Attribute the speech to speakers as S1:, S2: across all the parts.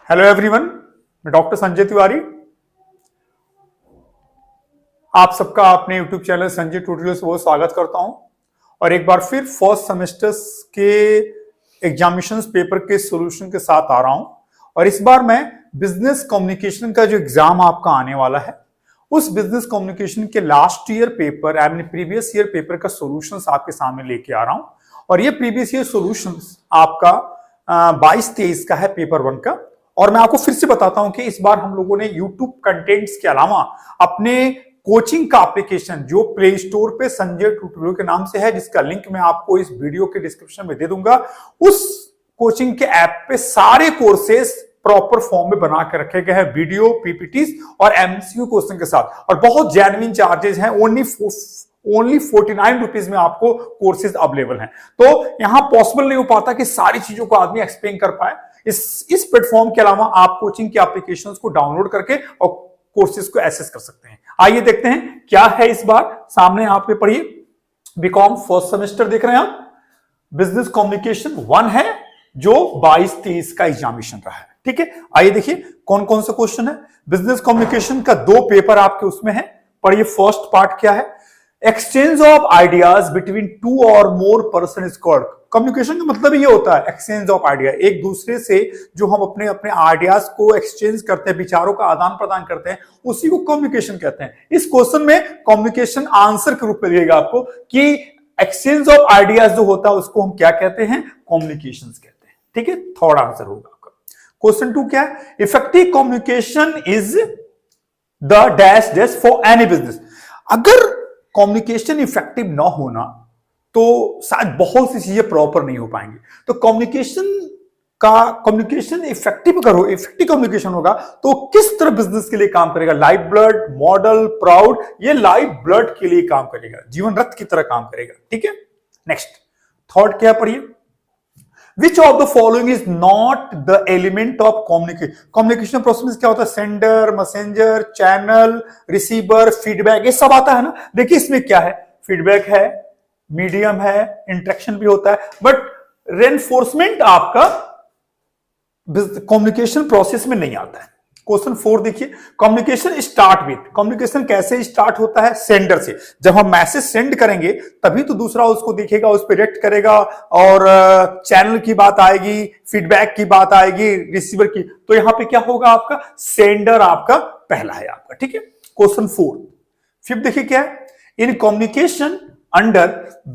S1: Hello everyone, मैं doctor Sanjay Tiwari आप सबका अपने यूट्यूब चैनल संजय ट्यूटोरियल्स बहुत स्वागत करता हूं। और एक बार फिर फर्स्ट सेमेस्टर्स के एग्जामिनेशंस पेपर के सॉल्यूशन के साथ आ रहा हूं। और इस बार मैं बिजनेस कम्युनिकेशन का जो एग्जाम आपका आने वाला है, उस बिजनेस कम्युनिकेशन के last year paper I mean previous year paper का सॉल्यूशंस आपके सामने लेके आ रहा हूं। और ये प्रीवियस ईयर सॉल्यूशंस आपका 22-23 का है, पेपर 1 का। और मैं आपको फिर से बताता हूं कि इस बार हम लोगों ने YouTube कंटेंट्स के अलावा अपने कोचिंग का एप्लीकेशन जो प्ले स्टोर पे संजय ट्यूटोरियल के नाम से है, जिसका लिंक मैं आपको इस वीडियो के डिस्क्रिप्शन में दे दूंगा, उस कोचिंग के ऐप पे सारे कोर्सेस प्रॉपर फॉर्म में बना के रखे गए हैं, वीडियो, पीपीटीज और एमसीक्यू क्वेश्चन के साथ। और बहुत जेन्युइन चार्जेस हैं, ओनली 49 रुपीज में आपको कोर्सेज अवेलेबल हैं। तो यहां पॉसिबल नहीं हो पाता कि सारी चीजों को आदमी एक्सप्लेन कर पाए। इस प्लेटफॉर्म के अलावा आप कोचिंग के एप्लीकेशंस को डाउनलोड करके और कोर्सेज को एक्सेस कर सकते हैं। आइए देखते हैं क्या है इस बार सामने। आप पे पढ़िए, बीकॉम फर्स्ट सेमेस्टर देख रहे हैं आप, बिजनेस कम्युनिकेशन 1 है जो 22-23 का एग्जामिनेशन रहा है। ठीक है, आइए देखिए कौन कौन से क्वेश्चन है। बिजनेस कम्युनिकेशन का 2 पेपर आपके उसमें है। पढ़िए, फर्स्ट पार्ट क्या है, एक्सचेंज ऑफ आइडियाज बिटवीन 2 और more person is called. Communication का मतलब ये होता है एक्सचेंज ऑफ आइडिया, एक दूसरे से जो हम अपने अपने आइडियाज को एक्सचेंज करते हैं, विचारों का आदान प्रदान करते हैं, उसी को कम्युनिकेशन कहते हैं। इस क्वेश्चन में कम्युनिकेशन आंसर के रूप में दिएगा आपको कि एक्सचेंज ऑफ आइडियाज जो होता है उसको हम क्या कहते हैं, कम्युनिकेशन कहते हैं। ठीक है, थर्ड आंसर होगा आपका। क्वेश्चन 2 क्या है, effective communication is the dash dash for any business. अगर कम्युनिकेशन इफेक्टिव ना होना तो शायद बहुत सी चीजें प्रॉपर नहीं हो पाएंगी। तो कम्युनिकेशन इफेक्टिव अगर हो, इफेक्टिव कम्युनिकेशन होगा तो किस तरह बिजनेस के लिए काम करेगा, लाइफ ब्लड, मॉडल, प्राउड, ये लाइफ ब्लड के लिए काम करेगा, जीवन रथ की तरह काम करेगा। ठीक है, नेक्स्ट थर्ड क्या पढ़िए, Which of the following is not the element of communication? Communication process क्या होता है, sender, messenger, channel, receiver, feedback, ये सब आता है ना। देखिए इसमें क्या है, फीडबैक है, मीडियम है, इंटरेक्शन भी होता है, बट रेनफोर्समेंट आपका कम्युनिकेशन प्रोसेस में नहीं आता है। क्वेश्चन 4 देखिए, कम्युनिकेशन स्टार्ट विथ, कम्युनिकेशन कैसे स्टार्ट होता है, सेंडर से। जब हम मैसेज सेंड करेंगे तभी तो दूसरा उसको देखेगा, उस पर रिएक्ट करेगा, और चैनल की बात आएगी, फीडबैक की बात आएगी, रिसीवर की। तो यहां पे क्या होगा आपका, सेंडर आपका पहला है आपका। ठीक है, क्वेश्चन 4 फिर देखिए क्या है, in communication under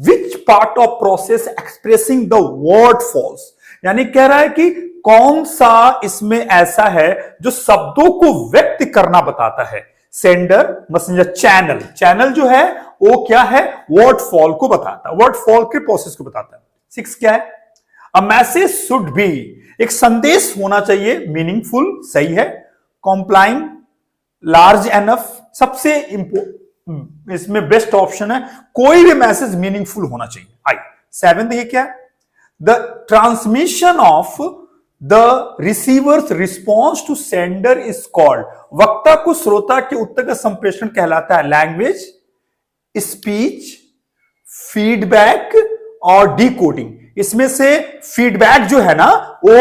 S1: which part of process expressing the word falls. यानी कह रहा है कि कौन सा इसमें ऐसा है जो शब्दों को व्यक्त करना बताता है, सेंडर, मैसेंजर, चैनल। चैनल जो है वो क्या है, वर्ड फॉल को बताता है, वर्ड फॉल के प्रोसेस को बताता है। 6 क्या है, अ मैसेज शुड बी, एक संदेश होना चाहिए मीनिंगफुल, सही है, कॉम्प्लाइंग, लार्ज एनफ, सबसे इसमें बेस्ट ऑप्शन है, कोई भी मैसेज मीनिंगफुल होना चाहिए। 7 देखिए क्या है, the transmission of the receiver's response to sender is called, वक्ता को श्रोता के उत्तर का संप्रेषण कहलाता है, लैंग्वेज, स्पीच, फीडबैक और डिकोडिंग। इसमें से फीडबैक जो है ना वो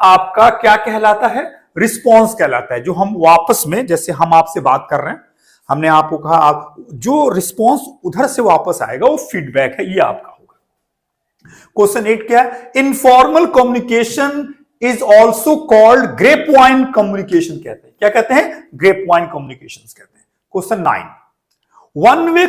S1: आपका क्या कहलाता है, रिस्पॉन्स कहलाता है। जो हम वापस में, जैसे हम आपसे बात कर रहे हैं, हमने आपको कहा, आप जो रिस्पॉन्स उधर से वापस आएगा वो फीडबैक है, ये आपका होगा। क्वेश्चन 8 क्या है, informal communication is also called grey point communication कहते हैं। क्या कहते हैं, ग्रे पॉइंट कम्युनिकेशन कहते हैं। Question 9, one way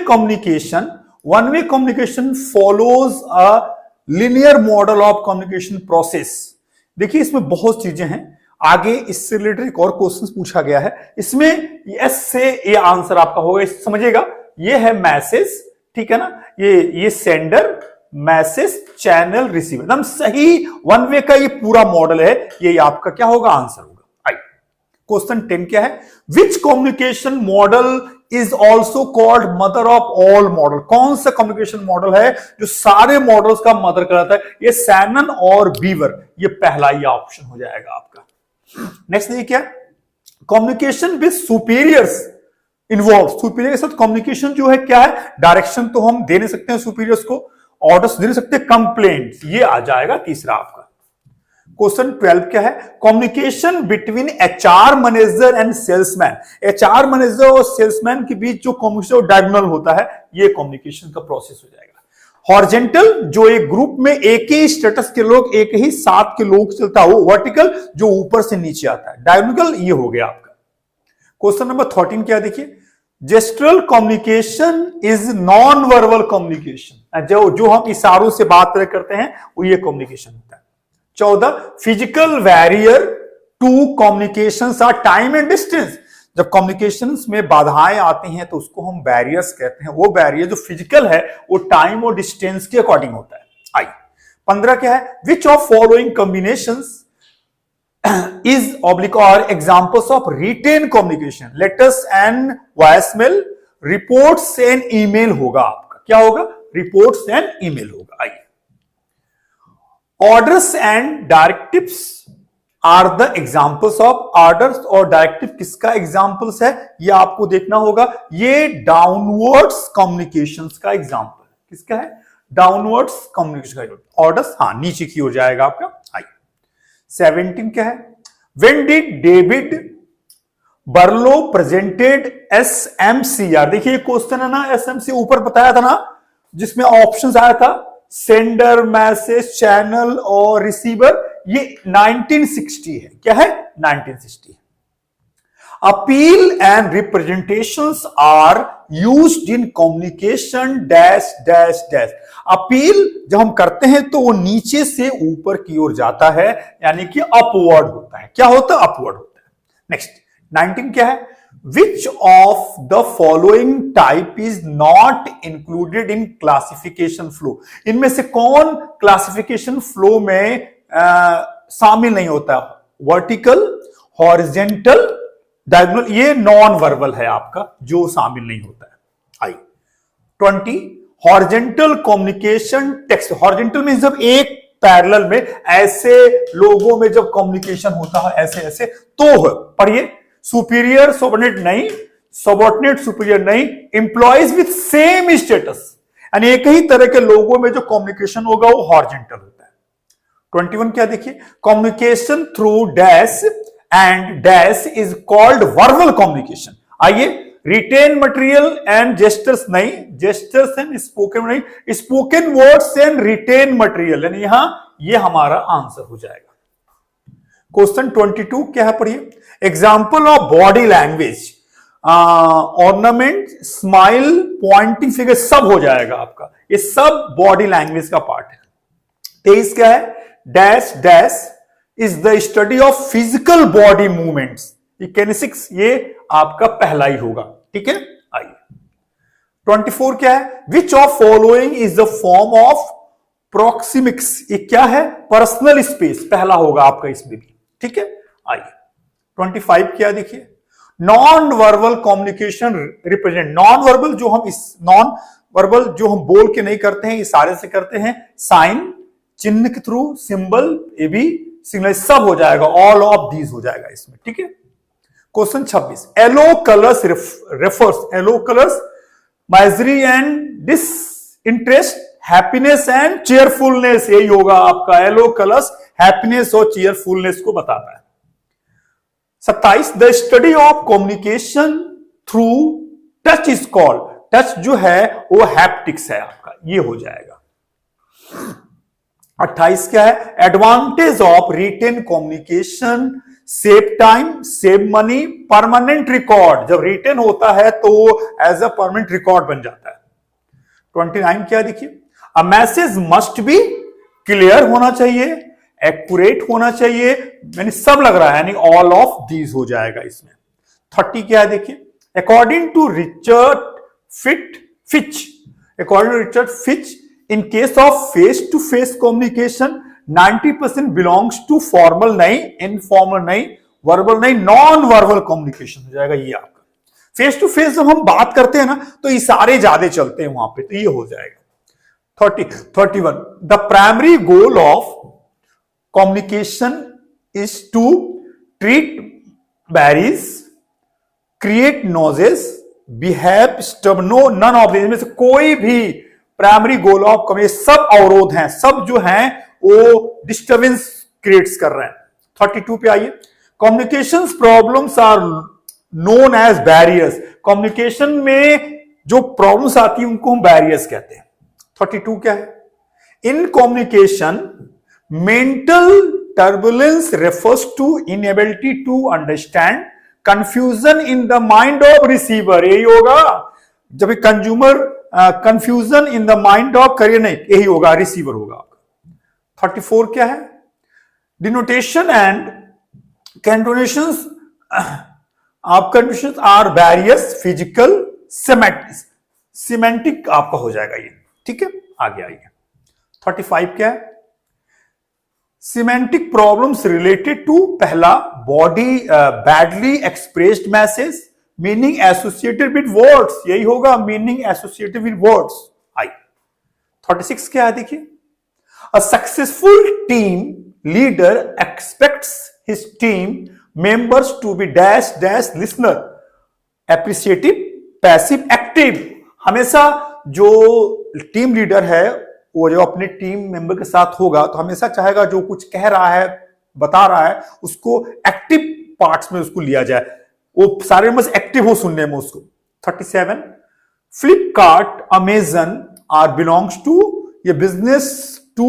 S1: communication follows a linear model of communication process. देखिए इसमें बहुत चीजें हैं, आगे इससे रिलेटेड एक और क्वेश्चन पूछा गया है, इसमें एस से ये आंसर आपका होगा, समझिएगा। ये है मैसेज, ठीक है ना, ये सेंडर, मैसेज, चैनल, रिसीवर, एकदम सही वन वे का ये पूरा मॉडल है, ये आपका क्या होगा, आंसर होगा। क्वेश्चन 10 क्या है, which communication model is also called mother of all model. कौन सा कम्युनिकेशन मॉडल है जो सारे मॉडल्स का मदर कहलाता है, ये सैनन और बीवर, ये पहला ही ऑप्शन हो जाएगा आपका। नेक्स्ट देखिए क्या, communication with superiors involve, superior के साथ कम्युनिकेशन जो है क्या है, डायरेक्शन तो हम दे नहीं सकते हैं सुपीरियर्स को, ऑर्डर्स दे नहीं सकते, कंप्लेंट, ये आ जाएगा तीसरा आपका। क्वेश्चन 12 क्या है? Communication between HR manager and salesman. HR manager और सेल्समैन के बीच जो कम्युनिकेशन डायगोनल होता है, ये कम्युनिकेशन का प्रोसेस हो जाएगा। हॉरिजेंटल, जो एक ग्रुप में एक ही स्टेटस के लोग, एक ही साथ के लोग चलता हो। वर्टिकल, जो ऊपर से नीचे आता है। डायगोनल ये हो गया आपका। क्वेश्चन नंबर 13 क्या देखिए? Gestural communication is non verbal communication. जो हम इशारों से बात करते हैं वो ये कम्युनिकेशन होता है। 14 physical barrier to communications are time and distance. जब कम्युनिकेशंस में बाधाएं आती हैं तो उसको हम बैरियर्स कहते हैं। वो बैरियर जो फिजिकल है वो टाइम और डिस्टेंस के अकॉर्डिंग होता है। आइए 15 क्या है? Which of following combinations is oblique or examples of written communication, letters and voicemail, reports and email होगा आपका। क्या होगा? reports and email होगा। आइए, orders and directives are the examples of। orders और directive किसका examples है ये आपको देखना होगा। ये downwards communications का example किसका है? downwards communication का। orders हाँ नीचे की ओर जाएगा आपका। आइए 17 क्या है? When did David Barlow presented SMCR? देखिए क्वेश्चन है ना, SMC ऊपर बताया था ना, जिसमें ऑप्शंस आया था सेंडर, मैसेज, चैनल और रिसीवर। ये 1960 है। क्या है? 1960। Appeal and representations are used in communication dash dash dash. Appeal जब हम करते हैं तो वो नीचे से ऊपर की ओर जाता है, यानी कि अपवर्ड होता है। क्या होता है? अपवर्ड होता है। नेक्स्ट 19 क्या है? Which of the following type is not included in classification flow. इनमें से कौन क्लासिफिकेशन फ्लो में शामिल नहीं होता? Vertical, horizontal, diagonal. ये नॉन वर्बल है आपका, जो शामिल नहीं होता है। आई 20 horizontal communication text. Horizontal means जब एक पैरेलल में ऐसे लोगों में जब कम्युनिकेशन होता है ऐसे ऐसे तो पढ़िए। सुपीरियर सबऑर्डिनेट नहीं, सबऑर्डिनेट सुपीरियर नहीं, एम्प्लॉइज विथ सेम स्टेटस, यानी एक ही तरह के लोगों में जो कम्युनिकेशन होगा वो हॉरिजेंटल होता है। 21 क्या देखिए? Communication through dash and dash is called verbal communication. आइए, रिटेन मटेरियल एंड जेस्टर्स नहीं, जेस्टर्स एंड स्पोकन नहीं, spoken words and written material, यानी यहां ये हमारा आंसर हो जाएगा। क्वेश्चन 22 क्या है? पढ़िए। Example of body language, ornament, smile, pointing figure, सब हो जाएगा आपका। ये सब बॉडी लैंग्वेज का पार्ट है। 23 क्या है? Dash dash is the study of physical body movements. Kinesics ये आपका पहला ही होगा। ठीक है, आइए 24 क्या है? Which of following is the form of proxemics. ये क्या है? पर्सनल स्पेस, पहला होगा आपका इसमें भी। ठीक है, आइए 25 क्या देखिए? Non verbal communication represent. Non verbal जो हम नॉन वर्बल जो हम बोल के नहीं करते हैं, इशारे से करते हैं, साइन, चिन्ह के थ्रू, सिंबल, ये भी सिग्नल, सब हो जाएगा। ऑल ऑफ दीज हो जाएगा इसमें। ठीक है, question 26 yellow colours refers, yellow colours misery and disinterest, happiness and cheerfulness, यही होगा आपका। येलो कलर्स हैप्पीनेस और चेयरफुलनेस को बताता है। 27 the study of communication through touch is called. Touch जो है वो हैप्टिक्स है आपका, ये हो जाएगा। 28 क्या है? Advantage of written communication, save time, save money, permanent record. जब रिटेन होता है तो एज अ परमानेंट रिकॉर्ड बन जाता है। 29 क्या देखिए? A message must be clear होना चाहिए, एक्यूरेट होना चाहिए, यानी सब लग रहा है, यानी ऑल ऑफ दीज हो जाएगा इसमें। 30 क्या है देखिए? According to Richard Fitch, according to Richard Fitch, in case of face to face communication 90% belongs to formal नहीं, informal नहीं, verbal नहीं, non verbal communication हो जाएगा ये आपका। फेस टू फेस जब हम बात करते हैं ना तो इशारे ज्यादा चलते हैं वहां पे, तो ये हो जाएगा। 31 the primary goal of communication is to treat barriers, create noises, behave stubbornly, none of this में से कोई भी प्राइमरी गोल ऑफ कम्युनिकेशन, सब अवरोध हैं, सब जो हैं वो डिस्टर्बेंस क्रिएट्स कर रहे हैं। 32 पे आइए, communication problems are known as barriers. Communication में जो प्रॉब्लम्स आती है उनको हम बैरियर्स कहते हैं। 32 क्या है? In communication mental turbulence refers to inability to understand, confusion in the mind of receiver. यही होगा जब consumer confusion in the mind of career, नहीं यही होगा, रिसीवर होगा आपका। 34 क्या है? Denotation and connotations conditions are barriers physical semantic आपका हो जाएगा ये, ठीक है। आगे आइए, 35 क्या है? सिमेंटिक प्रॉब्लम्स रिलेटेड टू पहला body badly expressed message, meaning associated with words, यही होगा, मीनिंग एसोसिएटेड विद वर्ड्स। आई 36 क्या है? देखिए, a successful team leader expects his team members to be dash dash listener, appreciative, passive, active. हमेशा जो team leader है वो जो अपने टीम मेंबर के साथ होगा तो हमेशा चाहेगा जो कुछ कह रहा है, बता रहा है, उसको एक्टिव पार्ट्स में उसको लिया जाए, वो सारे में एक्टिव हो सुनने में उसको। 37, Flipkart, Amazon are belongs to, ये बिजनेस टू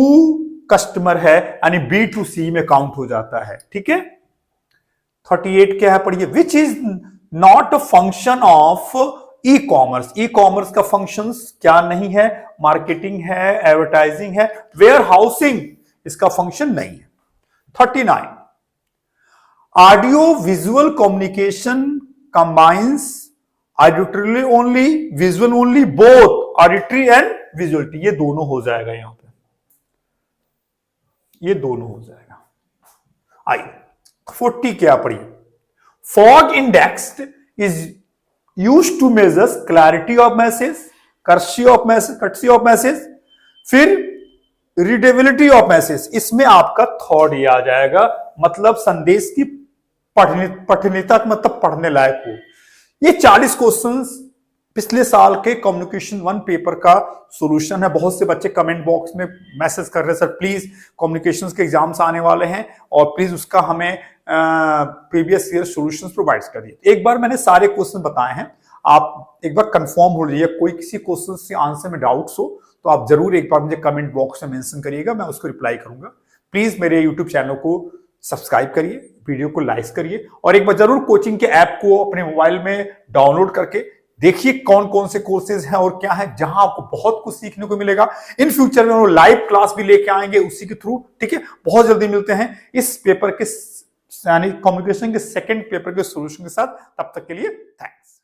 S1: कस्टमर है यानी B2C में काउंट हो जाता है, ठीक है। 38 क्या है? पढ़िए, which is not a function of e commerce. E commerce का फंक्शंस क्या नहीं है? मार्केटिंग है, एडवर्टाइजिंग है, वेयर हाउसिंग इसका फंक्शन नहीं है। 39, audio visual communication combines auditory only, visual only, both auditory and visuality, ये दोनों हो जाएगा यहां पे, ये दोनों हो जाएगा। आइए 40 क्या पढ़िए, fog indexed is used to measures clarity of message, courtesy of message, फिर रीडेबिलिटी ऑफ मैसेज। इसमें आपका थॉट ये आ जाएगा, मतलब संदेश की पठनीयता, मतलब पढ़ने लायक हो। ये 40 क्वेश्चंस पिछले साल के कम्युनिकेशन 1 पेपर का सॉल्यूशन है। बहुत से बच्चे कमेंट बॉक्स में मैसेज कर रहे हैं, सर प्लीज कम्युनिकेशंस के एग्जाम्स आने वाले हैं और प्लीज उसका हमें प्रीवियस ईयर सॉल्यूशंस प्रोवाइड करिए। एक बार मैंने सारे क्वेश्चन बताए हैं, आप एक बार कंफर्म हो लीजिए। कोई किसी क्वेश्चन से आंसर में डाउट्स हो तो आप जरूर एक बार मुझे कमेंट बॉक्स में मेंशन करिएगा, मैं उसको रिप्लाई करूंगा। प्लीज मेरे यूट्यूब चैनल को सब्सक्राइब करिए, वीडियो को लाइक करिए और एक बार जरूर कोचिंग के ऐप को अपने मोबाइल में डाउनलोड करके देखिए कौन कौन से कोर्सेज हैं और क्या है, जहां आपको बहुत कुछ सीखने को मिलेगा। इन फ्यूचर में वो लाइव क्लास भी लेके आएंगे उसी के थ्रू, ठीक है। बहुत जल्दी मिलते हैं इस पेपर के यानी कम्युनिकेशन के सेकंड पेपर के सॉल्यूशन के साथ। तब तक के लिए थैंक्स।